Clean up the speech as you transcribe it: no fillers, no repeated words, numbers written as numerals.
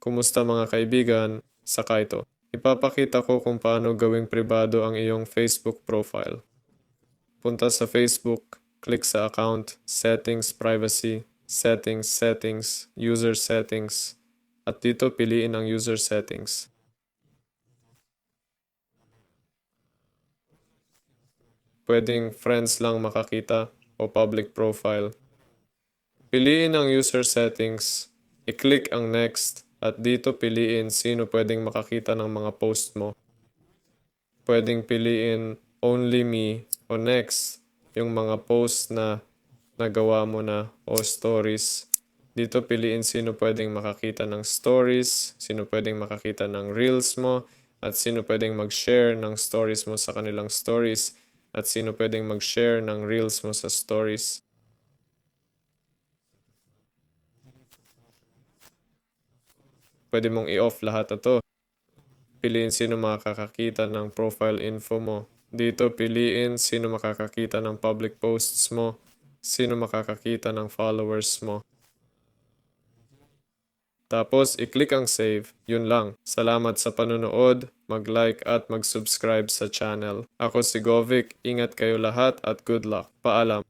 Kumusta mga kaibigan? Saka ito. Ipapakita ko kung paano gawing pribado ang iyong Facebook profile. Punta sa Facebook, click sa account, settings, privacy, settings, user settings, at dito piliin ang user settings. Pwedeng friends lang makakita o public profile. Piliin ang user settings, i-click ang next, at dito piliin sino pwedeng makakita ng mga post mo. Pwedeng piliin only me o next, yung mga post na nagawa mo na o stories. Dito piliin sino pwedeng makakita ng stories, sino pwedeng makakita ng reels mo, at sino pwedeng mag-share ng stories mo sa kanilang stories, at sino pwedeng mag-share ng reels mo sa stories. Pwede mong i-off lahat ito. Piliin sino makakakita ng profile info mo. Dito piliin sino makakakita ng public posts mo, sino makakakita ng followers mo. Tapos i-click ang save. Yun lang. Salamat sa panonood, mag-like at mag-subscribe sa channel. Ako si Govik, ingat kayo lahat at good luck. Paalam.